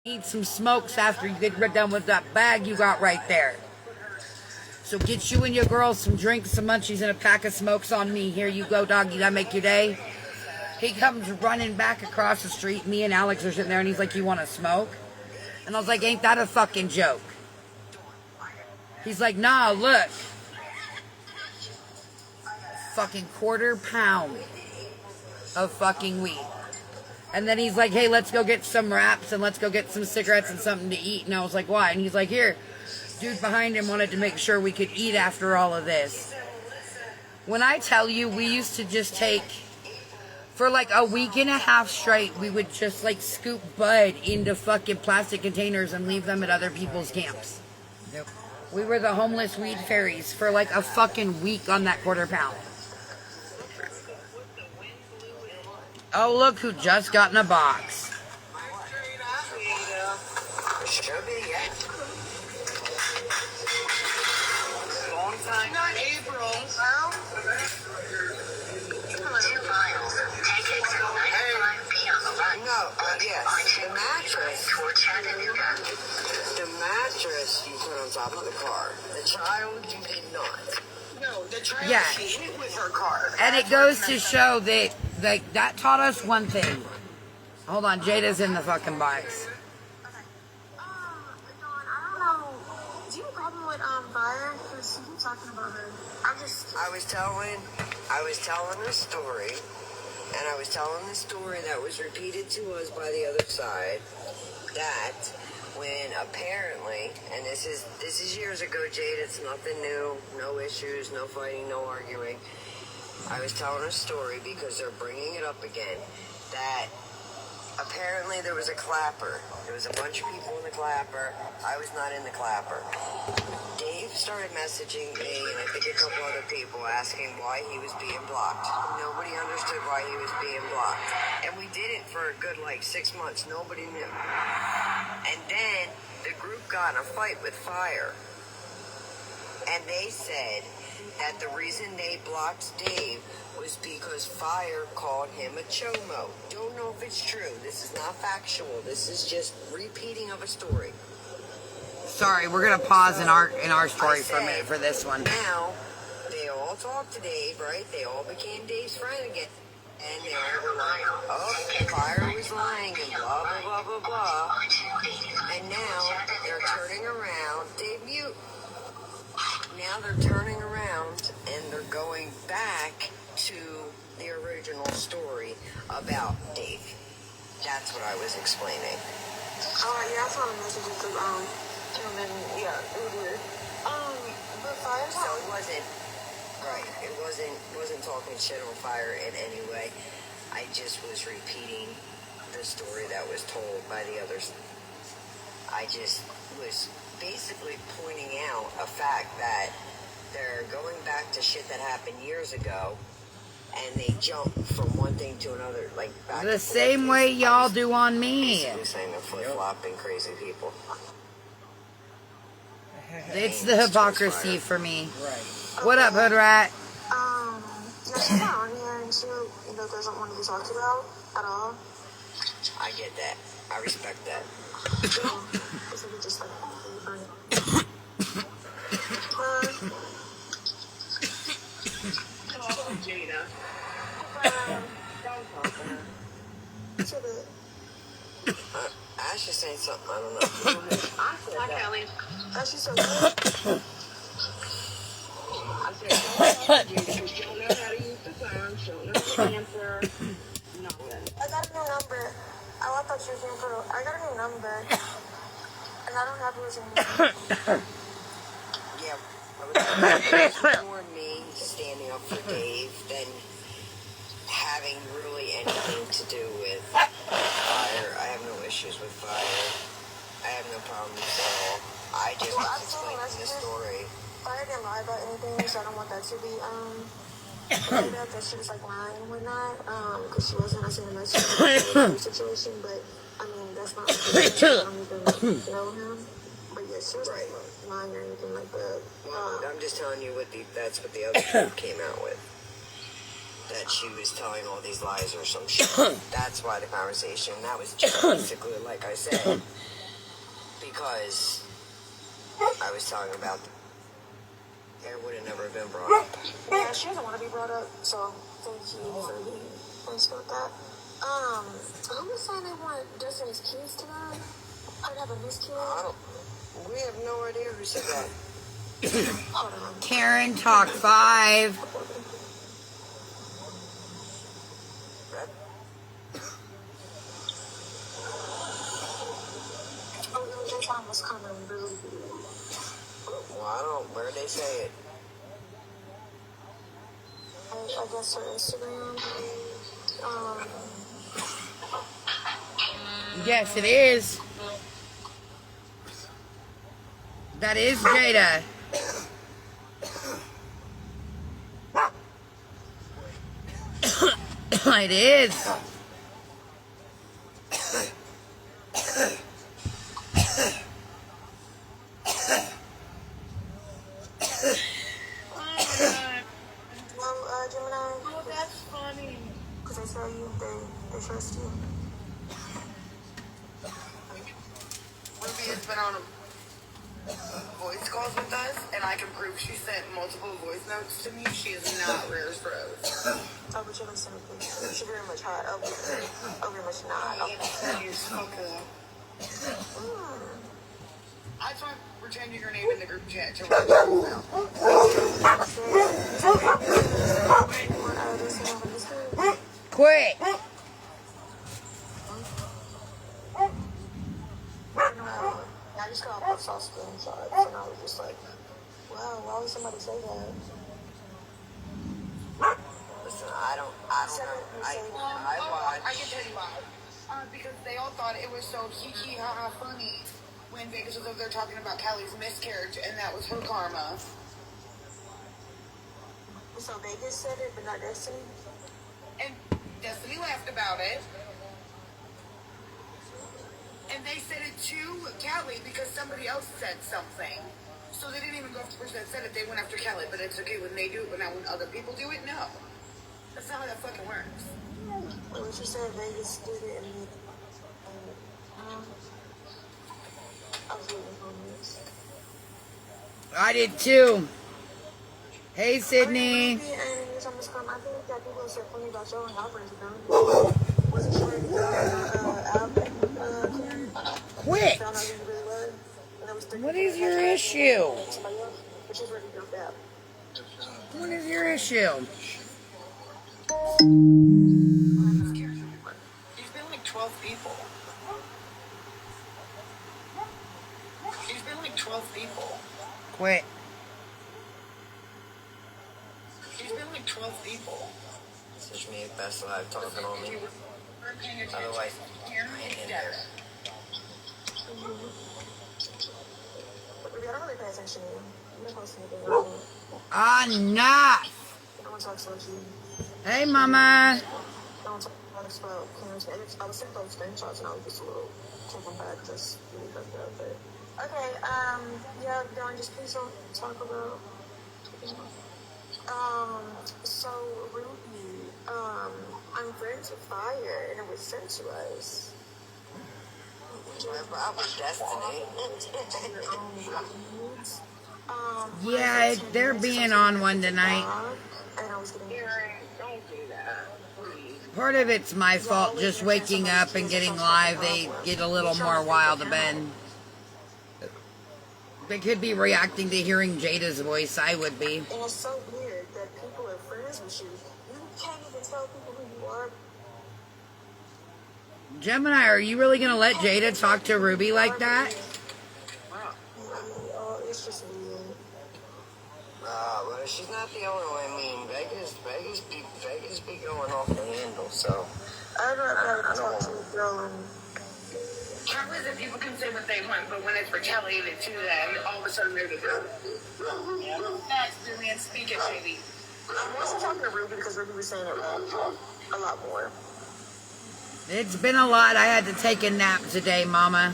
Eat some smokes after you get done with that bag you got right there. So get you and your girls some drinks, some munchies, and a pack of smokes on me. Here you go, doggy. That make your day. He comes running back across the street. Me and Alex are sitting there, and he's like, "You want to smoke?" And I was like, "Ain't that a fucking joke?" He's like, "Nah, look. Fucking quarter pound of fucking weed." And then he's like, "Hey, let's go get some wraps and let's go get some cigarettes and something to eat." And I was like, "Why?" And he's like, "Here." Dude behind him wanted to make sure we could eat after all of this. When I tell you, we used to just take, for like a week and a half straight, we would just like scoop bud into fucking plastic containers and leave them at other people's camps. Yep. We were the homeless weed fairies for like a fucking week on that quarter pound. Oh, look who just got in a box. Not April. Yes, the mattress you put on top of the car. The child, you did not. No, the child she hit with her car. And it goes to show that that taught us one thing. Hold on, Jada's in the fucking box. Dawn, I don't know. Do you have a problem with Fire? Because you keep talking about her. I was telling a story, and I was telling the story that was repeated to us by the other side, that when apparently, and this is years ago, Jade, it's nothing new, no issues, no fighting, no arguing. I was telling a story because they're bringing it up again, that apparently there was a clapper. There was a bunch of people in the clapper. I was not in the clapper. Dave started messaging me and I think a couple other people asking why he was being blocked. Nobody understood why he was being blocked. And we did it for a good 6 months. Nobody knew. And then the group got in a fight with Fire. And they said that the reason they blocked Dave was because Fire called him a chomo. Don't know if it's true. This is not factual. This is just repeating of a story. Sorry, we're gonna pause in our story for a minute for this one. Now they all talked to Dave, right? They all became Dave's friend again. And they all were like, "Oh, Fire was lying," and blah, blah, blah, blah, blah. And now they're turning around. Dave, mute. Now they're turning around and they're going back to the original story about Dave. That's what I was explaining. Oh, yeah, I saw the messages because, and then, yeah, it was weird. But Fire, So it wasn't, right, it wasn't talking shit on Fire in any way. I just was repeating the story that was told by the others. I just was basically pointing out a fact that they're going back to shit that happened years ago, and they jump from one thing to another, back The same way y'all do on me. Basically saying they're flip-flopping crazy people. It's the hypocrisy for me. Right. What up, Hood Rat? yeah, she's not on here and she, doesn't want to be talked about at all. I get that. I respect that. So, we just burn it. Jada. So the Ash is saying something, I don't know. Hi, Kelly. She's so good. I said, you don't know how to use the phone, she don't know how to answer. I got a new number. I thought she was here for. I got a new number. And I don't have yours anymore. Yeah, I was more me standing up for Dave than having really anything to do with Fire. I have no issues with Fire. I have no problems at all. I just was explaining the story. Fire didn't lie about anything, so I don't want that to be that she was lying and whatnot. Because she wasn't answering the message situation, but I mean that's not I don't even know him. But yeah, she was lying or anything like that. Well, I'm just telling you that's what the other group came out with. That she was telling all these lies or some shit. That's why the conversation, that was just basically, like I said, because I was talking about it would have never been brought up. Yeah, she doesn't want to be brought up, so thank you for being honest about that. Who was saying they want Destiny's kids to die? I'd have a miskid. We have no idea who said that. Hold on. Karen, talk 5. Oh, no, your time was coming really good. Well, I don't. Where did they say it? I guess her Instagram. Yes, it is. That is Jada. It is. Well, Gemini. Oh, that's funny. Because they tell you they trust you. Ruby has been on voice calls with us, and I can prove she sent multiple voice notes to me. She is not Rare's Rose. Oh, but you're listening, please. She's very much hot. Oh, very much not. Okay. She's fucking. Mm. I tried pretending her name in the group chat to write it out. Quick. I just got off sauce screenshots, and I was just like, wow, why would somebody say that? Listen, I don't know. I I watch. can tell you why. Because they all thought it was so hee ha ha funny when Vegas was over there talking about Callie's miscarriage, and that was her karma. So Vegas said it, but not Destiny? And Destiny laughed about it. And they said it to Callie because somebody else said something. So they didn't even go after the person that said it. They went after Callie. But it's okay when they do it, but not when other people do it? No. That's not how that fucking works. Well, what you said, Vegas did it, and I was waiting on this. I did too. Hey, Sydney. And it's almost come. I think that people said funny about your and Alfred's done. Was it sure Alfred? Quick. Found out who he really was. And there was three What people is that your had issue? somebody else, but she's already jumped out. What is your issue? There's been like 12 people. There's been like 12 people. Quit. There's been like 12 people. Such me best alive talking on If me. you were paying attention, Otherwise, Karen I ain't is in dead. there. But I don't really pay attention to you. I'm not posting anything wrong. Enough. No one talks about you. Hey, Mama. No one talks about Clarence. And I was sent those screenshots, and I was just a little taken back, just really fucked up. But okay, yeah, Dawn, just please don't talk about. So Ruby, I'm friends with Fire, and it was sent to us. I was Destiny. Yeah, they're being on one tonight. And I was getting Don't do that. Please. Part of it's my fault. Just waking up and getting live, they get a little more wild to bend. They could be reacting to hearing Jada's voice. I would be. And it's so weird that people are friends with you. You can't even tell people who you are. Gemini, are you really gonna let Jada talk to Ruby like that? Oh, it's just weird. Well, she's not the only one. I mean, Vegas be going off the handle, so. I'd rather talk to a girl and Trouble is that people can say what they want, but when it's retaliated to them, all of a sudden they're the girl. That's Julian, speak it, baby. I'm also talking to Ruby because Ruby was saying it a lot more. It's been a lot. I had to take a nap today, Mama.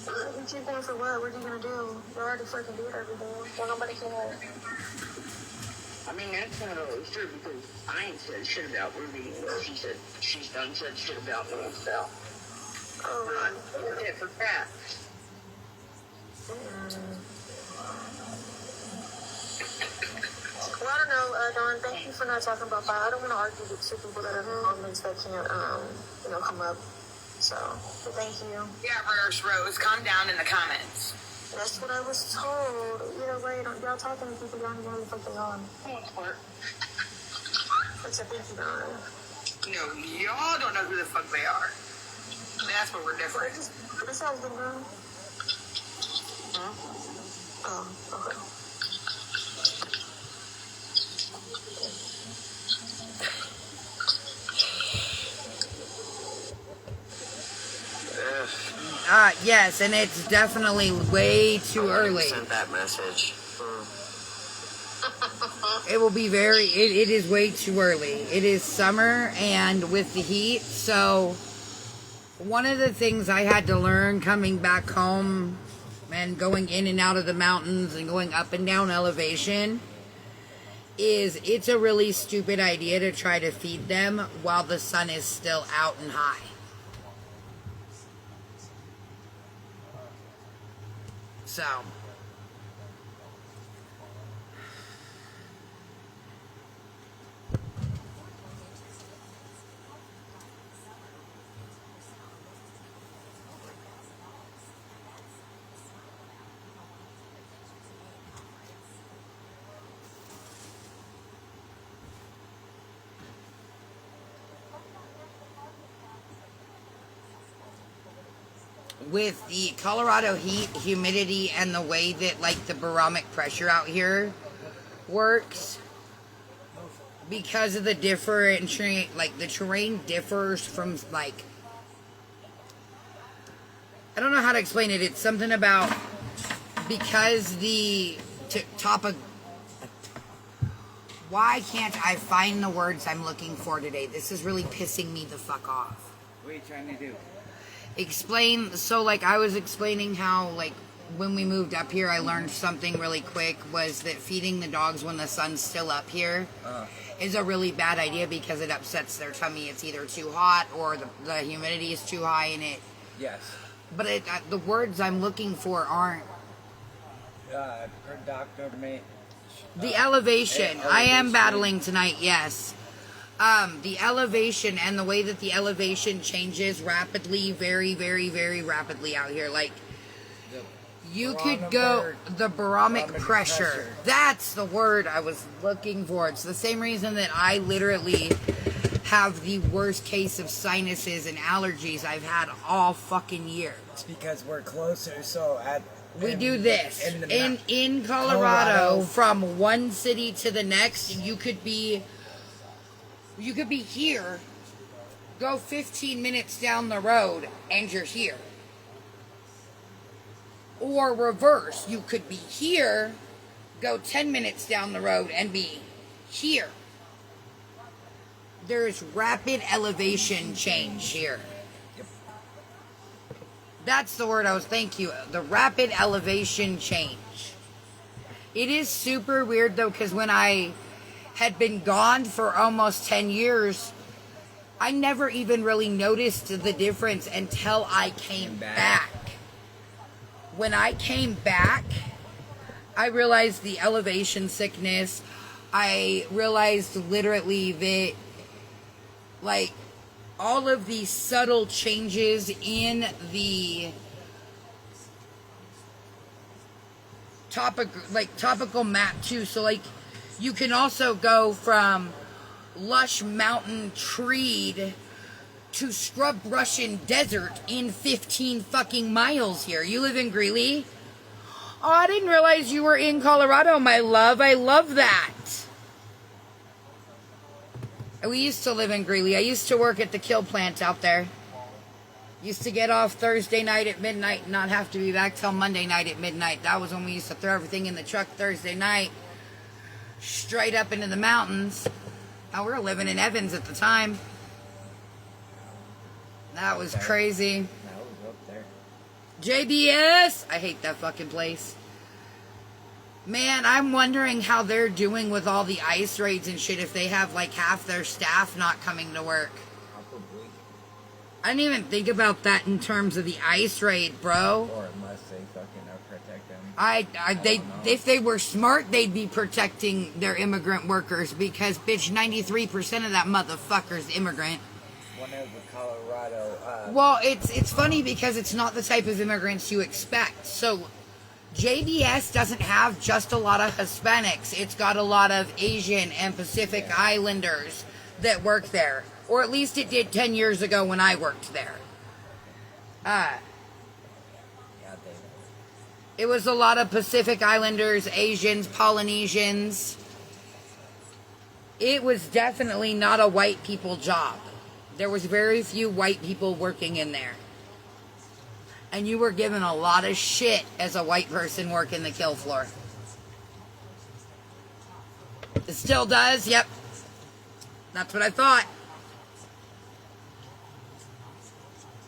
You keep going for what? What are you gonna do? You already fucking did everything. Well, nobody can help. I mean, that's not always true because I ain't said shit about Ruby. She said she's done said shit about me, so. Oh, If it for crap. Well, I don't know, Dawn, thank you for not talking about fire. I don't want to argue with two people that are in moments that can't, come up. So, but thank you. Yeah, Rose, calm down in the comments. That's what I was told. Either way, y'all talking to people, y'all don't know what the fuck they are. What's up, thank you, Dawn? No, y'all don't know who the fuck they are. That's where we're different. This sounds good, girl. Oh, okay. Yes, and it's definitely way too early. Sent that message. It will be it is way too early. It is summer and with the heat, so one of the things I had to learn coming back home and going in and out of the mountains and going up and down elevation is it's a really stupid idea to try to feed them while the sun is still out and high. So with the Colorado heat, humidity, and the way that like the barometric pressure out here works, because of the different terrain, like the terrain differs from like, I don't know how to explain it. It's something about, because the why can't I find the words I'm looking for today? This is really pissing me the fuck off. What are you trying to do? Explain, so like I was explaining how like when we moved up here I learned something really quick, was that feeding the dogs when the sun's still up here is a really bad idea because it upsets their tummy. It's either too hot or the humidity is too high in it. Yes. But the words I'm looking for aren't Predominant. the elevation. I am battling tonight, yes. The elevation and the way that the elevation changes rapidly, very, very, very rapidly out here. Like, you could go, the barometric pressure. That's the word I was looking for. It's the same reason that I literally have the worst case of sinuses and allergies I've had all fucking year. It's because we're closer, so We do this. In Colorado, from one city to the next, you could be here, go 15 minutes down the road, and you're here. Or reverse, you could be here, go 10 minutes down the road, and be here. There's rapid elevation change here. That's the word thank you, the rapid elevation change. It is super weird though, because when I had been gone for almost 10 years, I never even really noticed the difference until I came back. When I came back, I realized the elevation sickness. I realized literally that, like, all of these subtle changes in the topical map too. So, like, you can also go from lush mountain treed to scrub Russian desert in 15 fucking miles here. You live in Greeley? Oh, I didn't realize you were in Colorado, my love. I love that. We used to live in Greeley. I used to work at the kill plant out there. Used to get off Thursday night at midnight and not have to be back till Monday night at midnight. That was when we used to throw everything in the truck Thursday night, straight up into the mountains. Now, we were living in Evans at the time. That was crazy. No, we're up there. JBS! I hate that fucking place. Man, I'm wondering how they're doing with all the ice raids and shit if they have like half their staff not coming to work. Probably. I didn't even think about that in terms of the ICE raid, bro. Or unless they fucking protect them. If they were smart, they'd be protecting their immigrant workers because, bitch, 93% of that motherfucker's immigrant. One of the Colorado. Well, it's funny because it's not the type of immigrants you expect. So, JBS doesn't have just a lot of Hispanics. It's got a lot of Asian and Pacific Islanders that work there. Or at least it did 10 years ago when I worked there. Yeah, It was a lot of Pacific Islanders, Asians, Polynesians. It was definitely not a white people job. There was very few white people working in there. And you were given a lot of shit as a white person working the kill floor. It still does, yep. That's what I thought.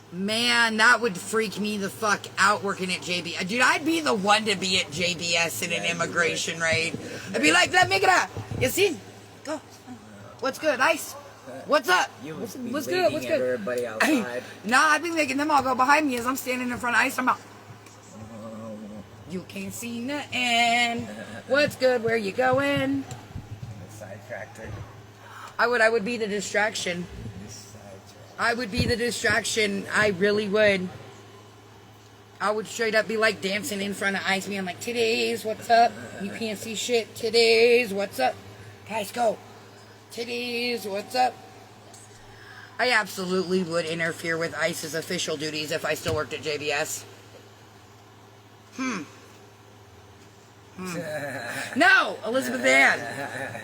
Man, that would freak me the fuck out working at JBS. Dude, I'd be the one to be at JBS in an immigration raid. I'd be like, let me get out. You see? Go. What's good, Ice? What's up? You What's, would be what's good? What's leading good? everybody outside. Nah, I'd be making them all go behind me as I'm standing in front of Ice. I'm out. You can't see nothing. What's good? Where you going? The side tractor. I would be the distraction. This side tractor. I would be the distraction. I really would. I would straight up be like dancing in front of Ice, being like, titties, what's up? You can't see shit. Titties, what's up? Guys, go. Titties, what's up? I absolutely would interfere with ICE's official duties if I still worked at JBS. No, Elizabeth Ann.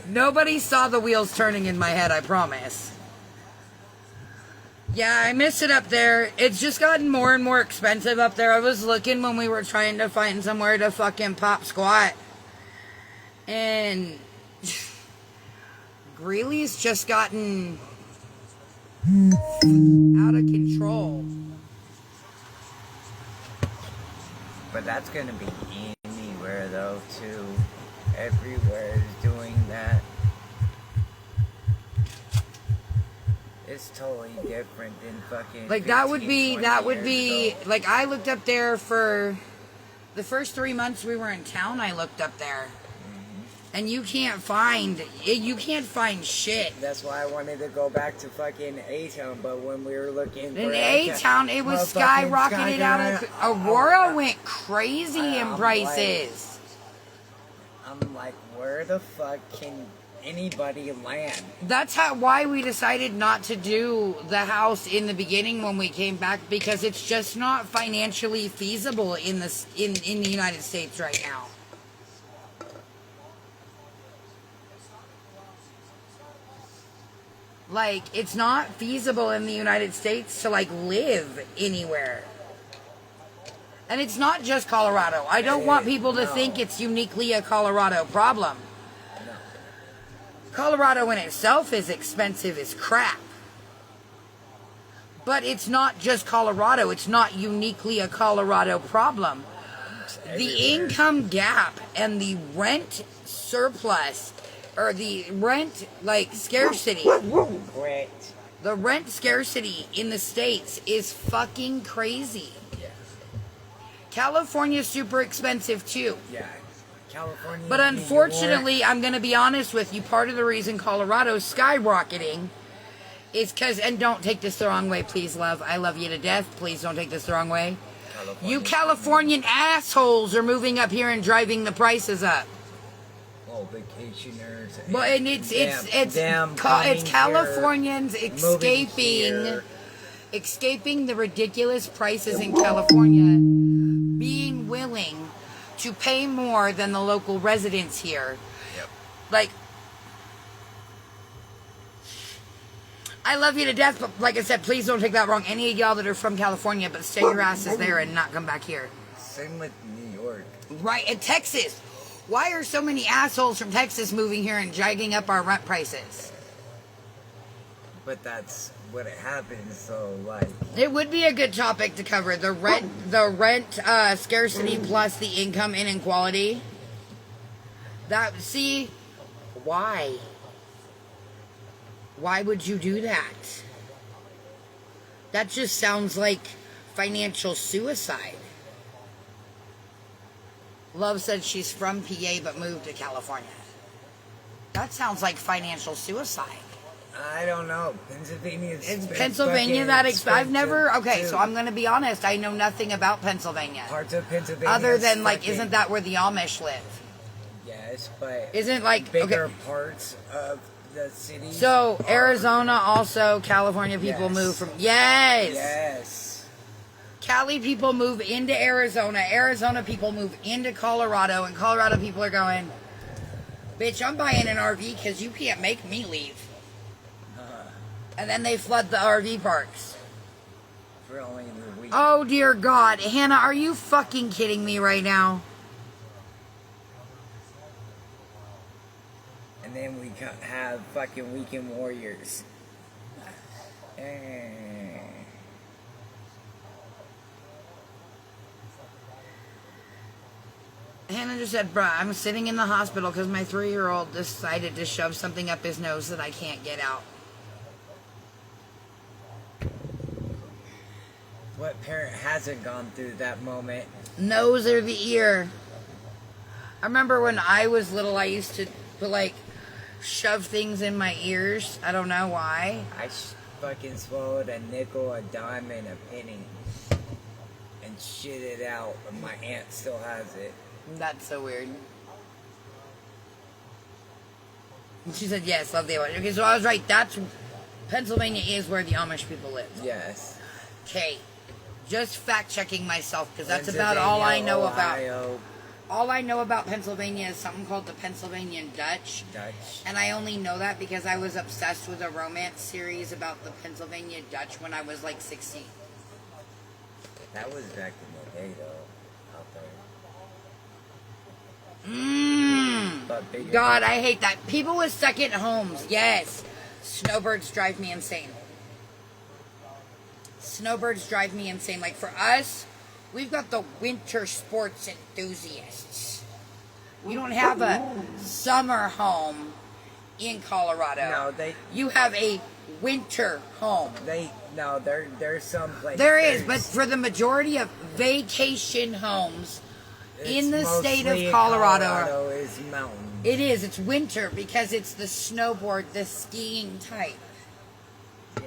Nobody saw the wheels turning in my head, I promise. Yeah, I miss it up there. It's just gotten more and more expensive up there. I was looking when we were trying to find somewhere to fucking pop squat. And Greeley's just gotten out of control. But that's gonna be anywhere though too. Everywhere is doing that. It's totally different than fucking. Like that would 15, be 20 years ago. like I looked up there for the first 3 months we were in town. I looked up there, and you can't find shit. That's why I wanted to go back to fucking A-Town, but when we were looking In for A-Town, it was motherfucking skyrocketed out of Aurora went crazy in I'm prices. I'm like, where the fuck can anybody land? That's why we decided not to do the house in the beginning when we came back, because it's just not financially feasible in the United States right now. Like, it's not feasible in the United States to like live anywhere. And it's not just Colorado. I don't want people to think it's uniquely a Colorado problem. Colorado in itself is expensive as crap. But it's not just Colorado. It's not uniquely a Colorado problem. The income gap and the rent surplus, or the rent, like, scarcity. Great. The rent scarcity in the States is fucking crazy. Yeah. California's super expensive too. Yeah. California. But unfortunately, I'm going to be honest with you, part of the reason Colorado's skyrocketing is because, and don't take this the wrong way, please, love. I love you to death. Please don't take this the wrong way. You Californian assholes are moving up here and driving the prices up. Oh, vacationers. Well, and it's them coming Californians here, moving escaping the ridiculous prices in California, being willing to pay more than the local residents here. Yep. Like, I love you to death, but like I said, please don't take that wrong. Any of y'all that are from California, but stay your asses there and not come back here. Same with New York. Right, and Texas. Why are so many assholes from Texas moving here and dragging up our rent prices? But that's what happens, so like. It would be a good topic to cover, the rent scarcity plus the income inequality. Why? Why would you do that? That just sounds like financial suicide. Love said she's from PA but moved to California. That sounds like financial suicide. I don't know. Pennsylvania's Is Pennsylvania that expensive? I've never. Okay, too. so I'm going to be honest. I know nothing about Pennsylvania. Parts of Pennsylvania. Other than, like, isn't that where the Amish live? Yes, but Isn't, like, bigger okay. parts of the city. So, Arizona also, California people Yes. move from. Yes! Yes. Cali people move into Arizona. Arizona people move into Colorado. And Colorado people are going, bitch, I'm buying an RV because you can't make me leave. And then they flood the RV parks. For only the week. Oh, dear God. Hannah, are you fucking kidding me right now? And then we have fucking Weekend Warriors. Hannah just said, bruh, I'm sitting in the hospital because my 3-year-old decided to shove something up his nose that I can't get out. What parent hasn't gone through that moment? Nose or the ear. I remember when I was little, I used to shove things in my ears. I don't know why. I fucking swallowed a nickel, a dime, and a penny. And shit it out. And my aunt still has it. That's so weird. She said, yes, love the Amish. Okay, so I was right. Pennsylvania is where the Amish people live. Yes. Okay. Just fact checking myself because that's about all I know Ohio, about. All I know about Pennsylvania is something called the Pennsylvania Dutch. And I only know that because I was obsessed with a romance series about the Pennsylvania Dutch when I was like 16. That was back in the day, though. Out there. But bigger. God, I hate that. People with second homes. Yes. Snowbirds drive me insane. Snowbirds drive me insane. Like for us, we've got the winter sports enthusiasts. We don't have a summer home in Colorado. No, You have a winter home. There's some places. There is, but for the majority of vacation homes in the state of Colorado is mountain. it is. It's winter because it's the snowboard, the skiing type.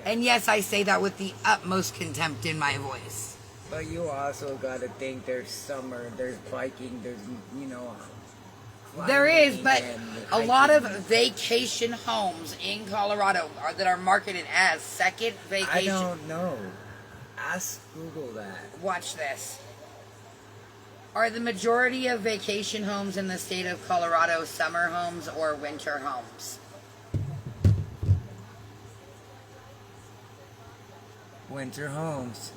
And yes, I say that with the utmost contempt in my voice. But you also gotta think there's summer, there's biking, there's, There is, climbing but and a lot of hiking. vacation homes in Colorado that are marketed as second vacation. I don't know. Ask Google that. Watch this. Are the majority of vacation homes in the state of Colorado summer homes or winter homes? Winter homes.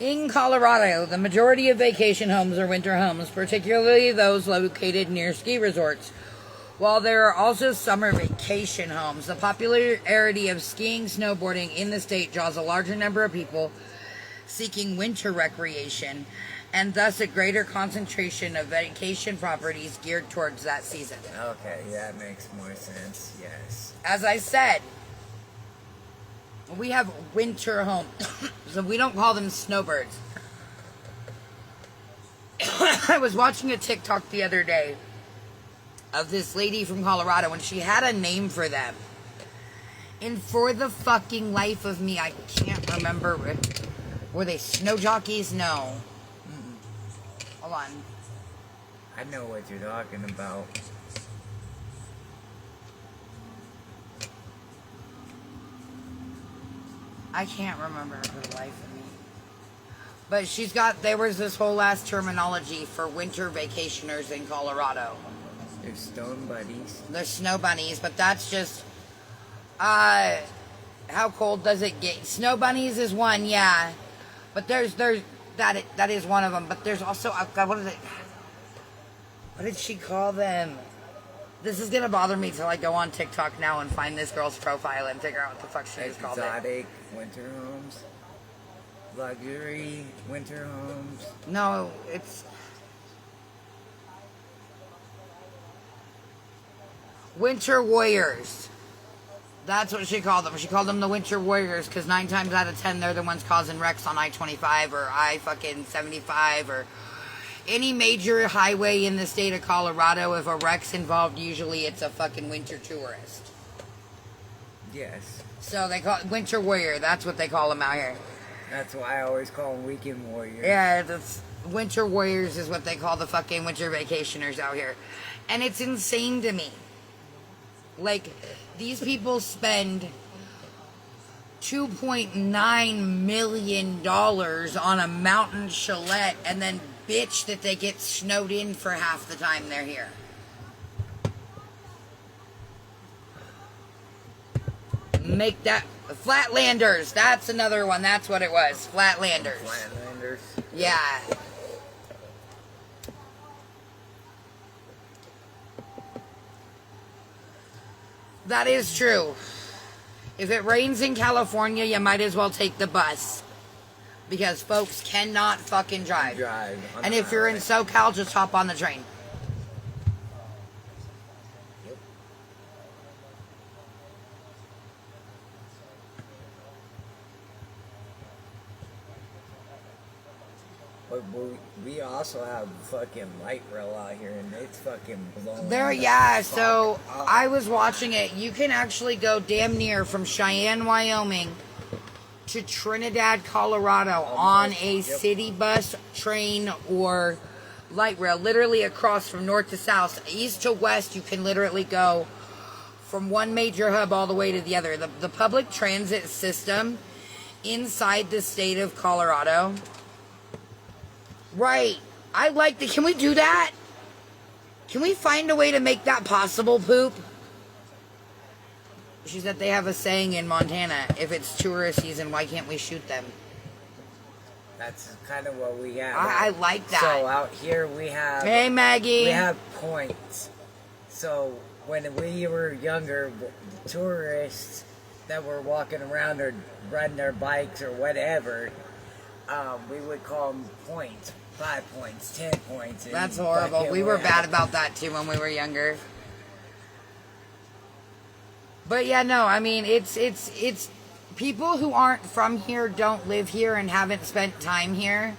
In Colorado, the majority of vacation homes are winter homes, particularly those located near ski resorts. While there are also summer vacation homes, the popularity of skiing, snowboarding in the state draws a larger number of people seeking winter recreation, and thus a greater concentration of vacation properties geared towards that season. Okay, that makes more sense. Yes. As I said, we have winter homes, so we don't call them snowbirds. I was watching a TikTok the other day of this lady from Colorado, and she had a name for them. And for the fucking life of me, I can't remember. Were they snow jockeys? No. Hold on. I know what you're talking about. I can't remember for the life of me. But there was this whole ass terminology for winter vacationers in Colorado. There's stone buddies. There's snow bunnies, but that's just, how cold does it get? Snow bunnies is one, yeah. But that is one of them. But there's also, what is it? What did she call them? This is gonna bother me till I go on TikTok now and find this girl's profile and figure out what the fuck she just called it. Exotic winter homes. Luxury winter homes. No, it's Winter Warriors. That's what she called them. She called them the Winter Warriors because 9 times out of 10 they're the ones causing wrecks on I-25 or I-75 or any major highway in the state of Colorado. If a wreck's involved, usually it's a fucking winter tourist. Yes. So they call it Winter Warrior. That's what they call them out here. That's why I always call them weekend warriors. Yeah, that's Winter Warriors is what they call the fucking winter vacationers out here. And it's insane to me. Like, these people spend $2.9 million on a mountain chalet and then bitch that they get snowed in for half the time they're here. Make that... Flatlanders. That's another one. That's what it was. Flatlanders. Flatlanders. Yeah. That is true. If it rains in California, you might as well take the bus. Because folks cannot fucking drive. And if you're in SoCal, just hop on the train. Yep. But we also have fucking light rail out here, and it's fucking blowing. There, yeah, so I was watching it. You can actually go damn near from Cheyenne, Wyoming to Trinidad, Colorado on a city bus, train, or light rail. Literally across from north to south, east to west, you can literally go from one major hub all the way to the other. The public transit system inside the state of Colorado. Right. I like the... Can we do that? Can we find a way to make that possible, Poop? She said they have a saying in Montana, if it's tourist season, why can't we shoot them? That's kind of what we have. I like that. So out here we have... Hey, Maggie. We have points. So when we were younger, the tourists that were walking around or riding their bikes or whatever, we would call them points. 5 points, 10 points. That's horrible. We were bad about that too when we were younger. But yeah, no, I mean, it's people who aren't from here, don't live here, and haven't spent time here,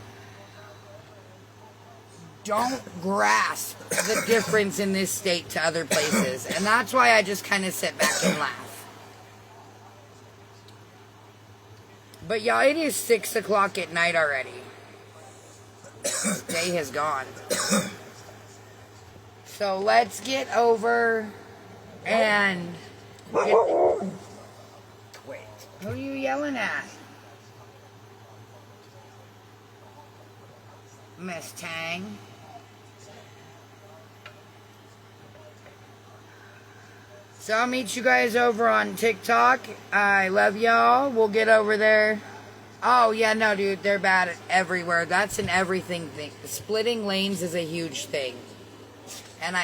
don't grasp the difference in this state to other places. And that's why I just kind of sit back and laugh. But yeah, it is 6 o'clock at night already. Day has gone. So let's get over and... Wait. Who are you yelling at? Miss Tang? So I'll meet you guys over on TikTok. I love y'all. We'll get over there. Oh, yeah, no, dude. They're bad everywhere. That's an everything thing. Splitting lanes is a huge thing. And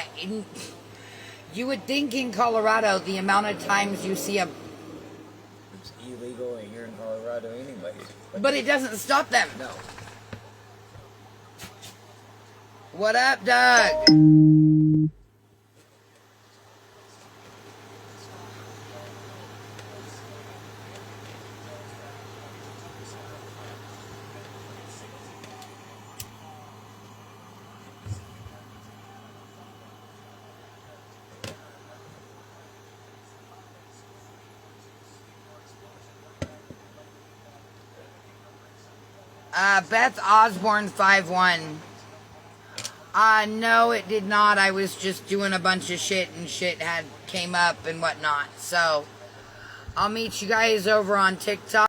you would think in Colorado, the amount of times you see a... It's illegal here in Colorado anyway. But it doesn't stop them. No. What up, Doug? Beth Osborne 5-1. No, it did not. I was just doing a bunch of shit and shit came up and whatnot. So, I'll meet you guys over on TikTok.